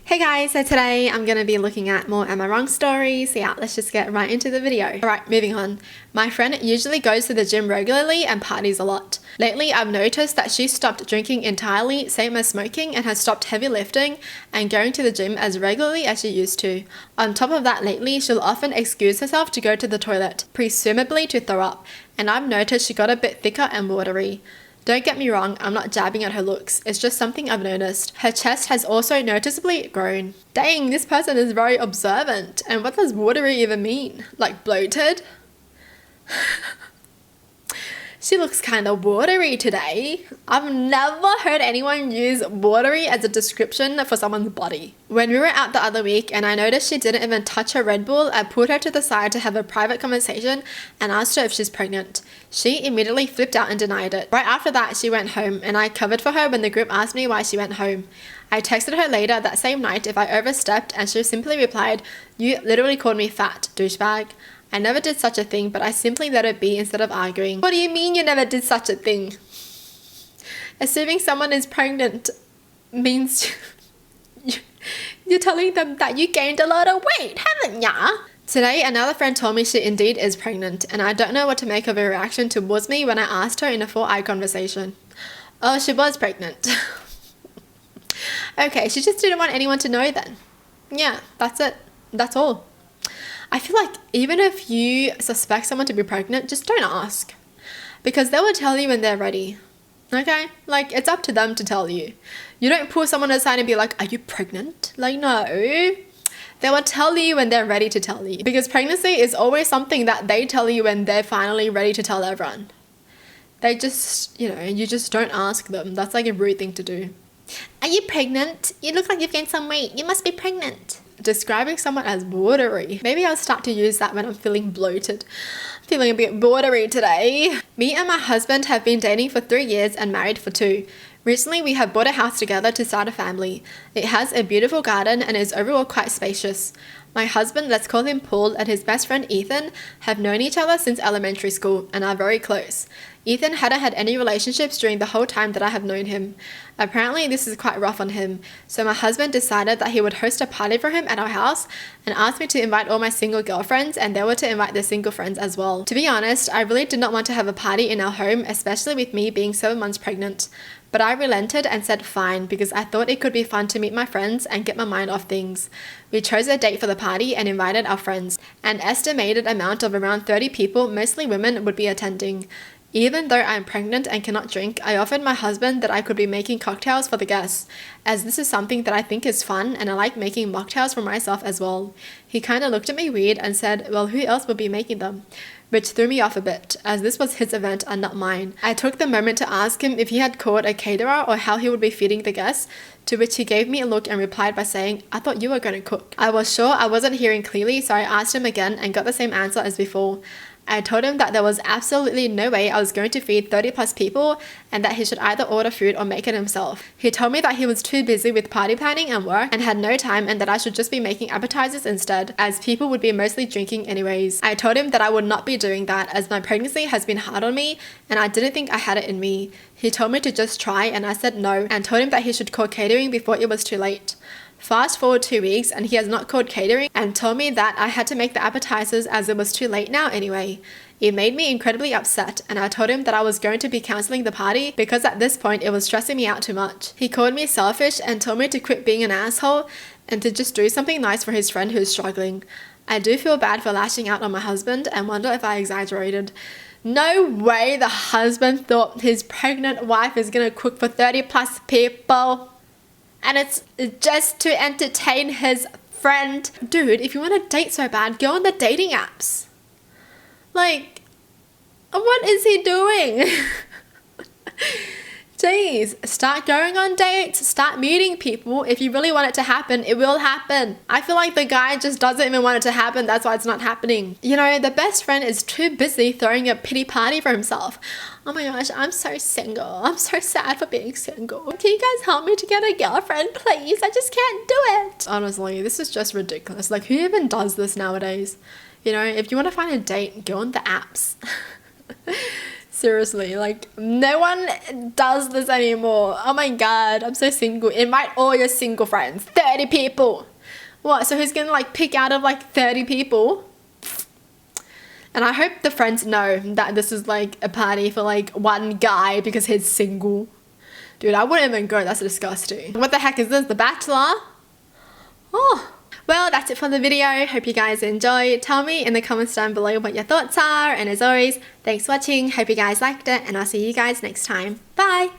Hey guys, so today I'm going to be looking at more Am I Wrong stories. So yeah, let's just get right into the video. Alright, moving on. My friend usually goes to the gym regularly and parties a lot. Lately, I've noticed that she stopped drinking entirely, same as smoking, and has stopped heavy lifting and going to the gym as regularly as she used to. On top of that, lately, she'll often excuse herself to go to the toilet, presumably to throw up, and I've noticed she got a bit thicker and watery. Don't get me wrong, I'm not jabbing at her looks, it's just something I've noticed. Her chest has also noticeably grown. Dang, this person is very observant. And what does watery even mean? Like bloated? She looks kind of watery today. I've never heard anyone use watery as a description for someone's body. When we were out the other week and I noticed she didn't even touch her Red Bull, I pulled her to the side to have a private conversation and asked her if she's pregnant. She immediately flipped out and denied it. Right after that, she went home and I covered for her when the group asked me why she went home. I texted her later that same night if I overstepped and she simply replied, "You literally called me fat, douchebag." I never did such a thing, but I simply let it be instead of arguing. What do you mean you never did such a thing? Assuming someone is pregnant means you're telling them that you gained a lot of weight, haven't ya? Today, another friend told me she indeed is pregnant, and I don't know what to make of her reaction towards me when I asked her in a full eye conversation. Oh, she was pregnant. Okay, she just didn't want anyone to know then. Yeah, that's it. That's all. I feel like even if you suspect someone to be pregnant, just don't ask. Because they will tell you when they're ready. Okay? Like, it's up to them to tell you. You don't pull someone aside and be like, "Are you pregnant?" Like, no. They will tell you when they're ready to tell you. Because pregnancy is always something that they tell you when they're finally ready to tell everyone. They just, you just don't ask them. That's like a rude thing to do. "Are you pregnant? You look like you've gained some weight. You must be pregnant." Describing someone as watery. Maybe I'll start to use that when I'm feeling bloated. Feeling a bit watery today. Me and my husband have been dating for 3 years and married for 2. Recently, we have bought a house together to start a family. It has a beautiful garden and is overall quite spacious. My husband, let's call him Paul, and his best friend Ethan have known each other since elementary school and are very close. Ethan hadn't had any relationships during the whole time that I have known him. Apparently, this is quite rough on him, so my husband decided that he would host a party for him at our house and asked me to invite all my single girlfriends, and they were to invite their single friends as well. To be honest, I really did not want to have a party in our home, especially with me being 7 months pregnant. But I relented and said fine because I thought it could be fun to meet my friends and get my mind off things. We chose a date for the party and invited our friends. An estimated amount of around 30 people, mostly women, would be attending. Even though I'm pregnant and cannot drink, I offered my husband that I could be making cocktails for the guests, as this is something that I think is fun and I like making mocktails for myself as well. He kinda looked at me weird and said, "Well, who else would be making them?" Which threw me off a bit, as this was his event and not mine. I took the moment to ask him if he had called a caterer or how he would be feeding the guests, to which he gave me a look and replied by saying, "I thought you were going to cook." I was sure I wasn't hearing clearly, so I asked him again and got the same answer as before. I told him that there was absolutely no way I was going to feed 30 plus people and that he should either order food or make it himself. He told me that he was too busy with party planning and work and had no time and that I should just be making appetizers instead, as people would be mostly drinking anyways. I told him that I would not be doing that as my pregnancy has been hard on me and I didn't think I had it in me. He told me to just try and I said no and told him that he should call catering before it was too late. Fast forward 2 weeks and he has not called catering and told me that I had to make the appetizers as it was too late now anyway. It made me incredibly upset and I told him that I was going to be cancelling the party because at this point it was stressing me out too much. He called me selfish and told me to quit being an asshole and to just do something nice for his friend who's struggling. I do feel bad for lashing out on my husband and wonder if I exaggerated. No way the husband thought his pregnant wife is gonna cook for 30 plus people. And it's just to entertain his friend. Dude, if you want to date so bad, go on the dating apps. Like, what is he doing? Jeez, start going on dates, start meeting people. If you really want it to happen, it will happen. I feel like the guy just doesn't even want it to happen, that's why it's not happening. The best friend is too busy throwing a pity party for himself. Oh my gosh, I'm so single. I'm so sad for being single. Can you guys help me to get a girlfriend, please? I just can't do it. Honestly, this is just ridiculous. Like, who even does this nowadays? If you want to find a date, go on the apps. Seriously, like, no one does this anymore. Oh my god, I'm so single. Invite all your single friends. 30 people. What, so who's gonna like pick out of like 30 people? And I hope the friends know that this is like a party for like one guy because he's single. Dude, I wouldn't even go, that's disgusting. What the heck is this, The Bachelor? Oh. Well, that's it for the video. Hope you guys enjoyed. Tell me in the comments down below what your thoughts are. And as always, thanks for watching. Hope you guys liked it. And I'll see you guys next time. Bye!